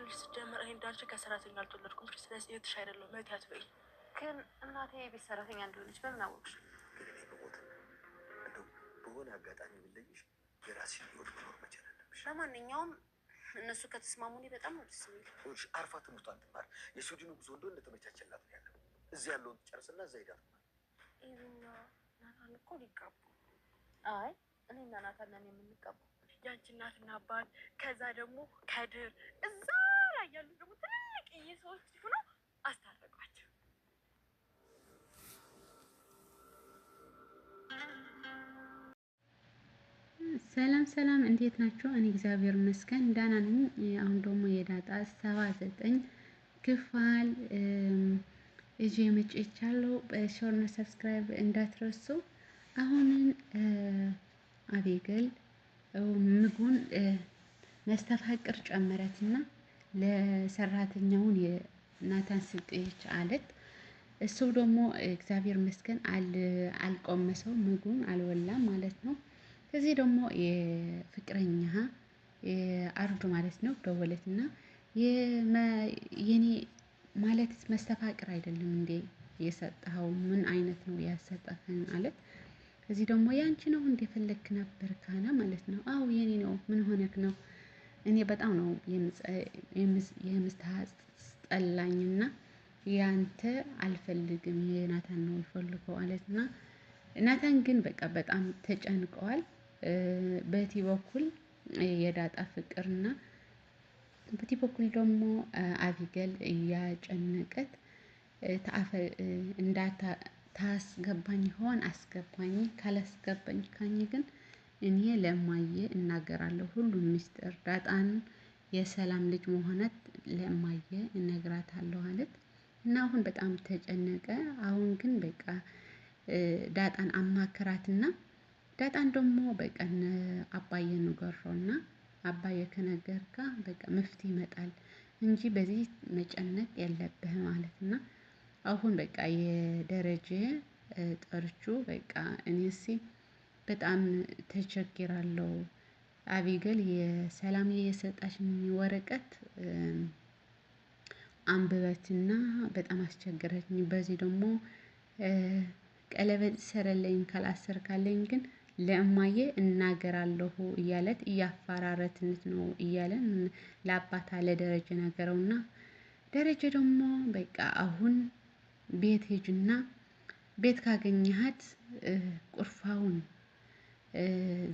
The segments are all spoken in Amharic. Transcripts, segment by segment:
ይኸውልሽ ስትጀምር እኔ እንዳንቺ ከሰራተኛ አልተወለድኩም። ስለዚህ እህትሽ አይደለሁም እህቴ አትበይኝ። ግን እናቴ የቤት ሰራተኛ እንደሆነች በምን አወቅሽ? ግን እኔ በሞት እንደው በሆነ አጋጣሚ ብለይሽ የራስሽን ህይወት መኖር መቻል አለብሽ። ለማንኛውም እነሱ ከተስማሙ እኔ በጣም ነው ደስ የሚል። አርፋ ትምህርቷን ትማር። የስዊድኑ ጉዞ እንደሆነ እንደተመቻቸላት ነው ያለው። እዚህ ያለውን ጨርስና እዛ ሄዳ ትማር። ይሄና ናታን እኮ ሊጋቡ። አይ እኔና ናታን ነን የምንጋባው። ያንቺ እናትና አባት ከዛ ደግሞ ከድር እዛ ላይ ያሉ ደግሞ ትልቅዬ ሰዎች ሆኖ አስታረቋቸው። ሰላም ሰላም፣ እንዴት ናችሁ? እኔ እግዚአብሔር ይመስገን ደህና ነኝ። አሁን ደግሞ የዳጣ 79 ክፍል እጄ መጥቻለሁ። በሾርና ሰብስክራይብ እንዳትረሱ። አሁን አቤገል ምግቡን መስተፋቅር ጨመረትና ለሰራተኛውን የናታን ስጠች አለት። እሱ ደግሞ እግዚአብሔር ይመስገን አልቆመሰው ምግቡን አልወላም ማለት ነው። ከዚህ ደግሞ የፍቅረኛ አርዱ ማለት ነው ደወለትና የኔ ማለት መስተፋቅር አይደለም እንዴ የሰጠኸው? ምን አይነት ነው ያሰጠኸን አለት። ከዚህ ደግሞ ያንቺ ነው እንደፈለክ ነበር ካና ማለት ነው። አው የኔ ነው። ምን ሆነክ ነው? እኔ በጣም ነው የምስታስጠላኝና ያንተ አልፈልግም የናታን ነው ይፈልገው አለትና ናታን ግን በቃ በጣም ተጨንቀዋል። በቲ በኩል የዳጣ ፍቅርና በቲ በኩል ደግሞ አቢገል እያጨነቀት ታስገባኝ ሆን አስገባኝ ካላስገባኝ ካኝ ግን እኔ ለማየ እናገራለሁ ሁሉም ሚስጥር ዳጣን የሰላም ልጅ መሆነት ለማየ እነግራታለሁ አለት። እና አሁን በጣም ተጨነቀ። አሁን ግን በቃ ዳጣን አማከራትና ዳጣን ደግሞ በቃ አባዬ ንገረውና አባዬ ከነገርካ በቃ መፍትሄ ይመጣል እንጂ በዚህ መጨነቅ የለብህም ማለትና አሁን በቃ የደረጀ ጠርቹ በቃ እኔስ በጣም ተቸግራለሁ። አቢገል የሰላም የሰጣሽኝ ወረቀት አንብበትና በጣም አስቸገረችኝ። በዚህ ደግሞ ቀለበት ሰረለኝ ካላሰርካለኝ ግን ለእማዬ እናገራለሁ እያለት እያፋራረትነት ነው እያለን ለአባታ ለደረጀ ነገረውና ደረጀ ደግሞ በቃ አሁን ቤት ሄጅና ቤት ካገኘሃት ቁርፋውን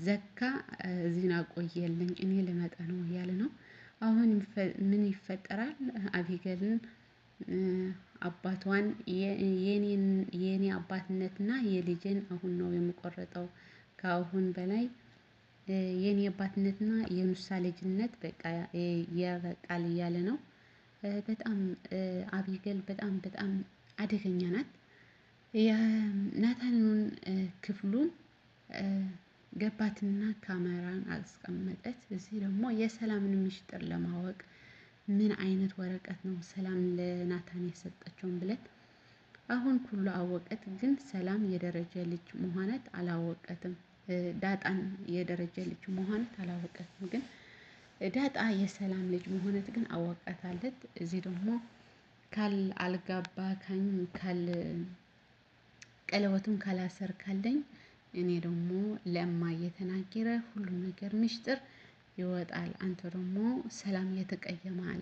ዘካ እዚህን አቆየልኝ እኔ ልመጣ ነው እያለ ነው። አሁን ምን ይፈጠራል? አቢገልን አባቷን የኔ አባትነትና የልጄን አሁን ነው የምቆረጠው። ከአሁን በላይ የኔ አባትነትና የኑሳ ልጅነት በቃ ያበቃል እያለ ነው። በጣም አቢገል በጣም አደገኛ ናት። የናታንን ክፍሉን ገባትና ካሜራን አስቀመጠች። እዚህ ደግሞ የሰላምን ሚስጥር ለማወቅ ምን አይነት ወረቀት ነው ሰላም ለናታን የሰጠችውን ብለን አሁን ሁሉ አወቀት። ግን ሰላም የደረጀ ልጅ መሆነት አላወቀትም። ዳጣን የደረጀ ልጅ መሆነት አላወቀትም። ግን ዳጣ የሰላም ልጅ መሆነት ግን አወቃታለት። እዚህ ደግሞ አልጋባካኝ ቀለበቱን ካላሰርካለኝ እኔ ደግሞ ለእማዬ ተናገረ ሁሉም ነገር ሚስጥር ይወጣል። አንተ ደግሞ ሰላም የተቀየማል።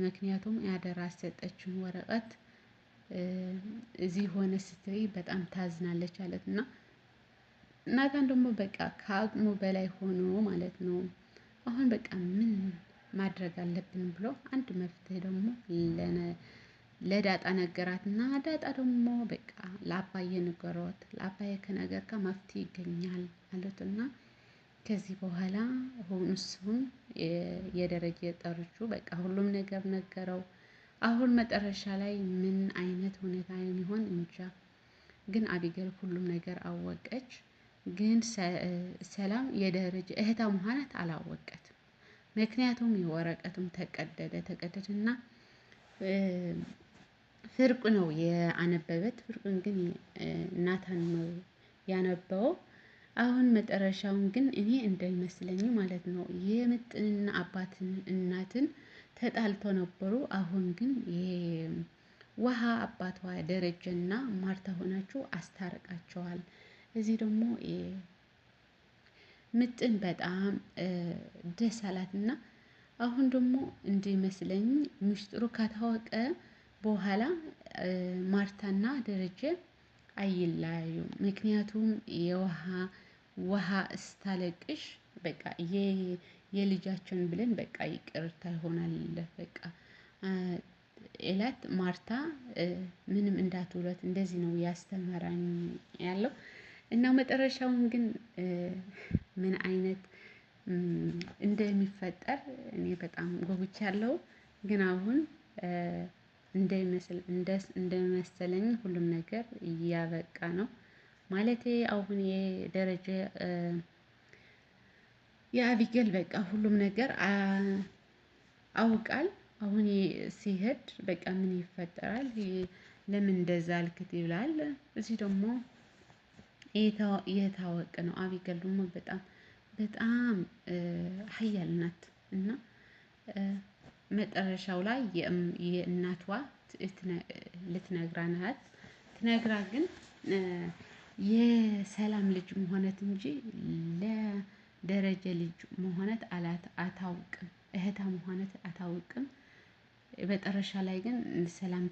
ምክንያቱም ያደራ ሰጠችውን ወረቀት እዚህ ሆነ ስትይ በጣም ታዝናለች አለትና ናታን ደግሞ በቃ ከአቅሙ በላይ ሆኖ ማለት ነው። አሁን በቃ ምን ማድረግ አለብን ብሎ አንድ መፍትሄ ደግሞ ለዳጣ ነገራትና ዳጣ ደግሞ በቃ ለአባዬ ንገሮት ለአባዬ ከነገርካ መፍትሄ ይገኛል አለትና ከዚህ በኋላ አሁን እሱን የደረጀ ጠርቹ በቃ ሁሉም ነገር ነገረው። አሁን መጨረሻ ላይ ምን አይነት ሁኔታ የሚሆን እንጃ። ግን አቢገል ሁሉም ነገር አወቀች። ግን ሰላም የደረጀ እህቷ መሆናት አላወቀትም። ምክንያቱም የወረቀቱም ተቀደደና ፍርቁ ነው ያነበበት። ፍርቁን ግን ናታን ነው ያነበው። አሁን መጨረሻውን ግን እኔ እንደሚመስለኝ ማለት ነው የምጥንና አባትን እናትን ተጣልቶ ነበሩ። አሁን ግን ውሃ አባቷ ደረጀና ማርታ ሆናችሁ አስታርቃቸዋል። እዚህ ደግሞ ምጥን በጣም ደስ አላትና አሁን ደግሞ እንዲመስለኝ ምስጢሩ ከታወቀ በኋላ ማርታና ደረጀ አይለያዩም። ምክንያቱም ውሃ ስታለቅሽ በቃ የልጃችን ብለን በቃ ይቅርታ ይሆናል። በቃ ኤላት ማርታ ምንም እንዳትውለት እንደዚህ ነው ያስተማራኝ ያለው እና መጨረሻውን ግን ምን አይነት እንደሚፈጠር እኔ በጣም ጓጉቻለሁ። ግን አሁን እንደመሰለኝ ሁሉም ነገር እያበቃ ነው ማለቴ አሁን የደረጀ የአቢገል በቃ ሁሉም ነገር አውቃል። አሁን ሲሄድ በቃ ምን ይፈጠራል? ለምን እንደዛ አልክት ይላል። እዚህ ደግሞ የታወቀ ነው። አቢገል ደግሞ በጣም ሀያል ናት እና መጨረሻው ላይ የእናቷ ልትነግራት ትነግራ ግን የሰላም ልጅ መሆነት እንጂ ለደረጀ ልጅ መሆነት አታውቅም። እህታ መሆነት አታውቅም። መጨረሻ ላይ ግን ሰላም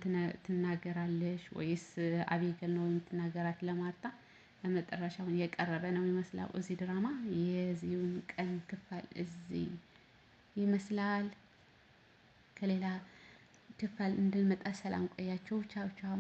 ትናገራለች ወይስ አቢገል ነው የምትናገራት ለማርታ? ለመጨረሻውን የቀረበ ነው የሚመስለው እዚህ ድራማ የዚሁን ቀን ክፍል እዚህ ይመስላል። ከሌላ ክፍል እንድንመጣ ሰላም ቆያችሁ። ቻው ቻው።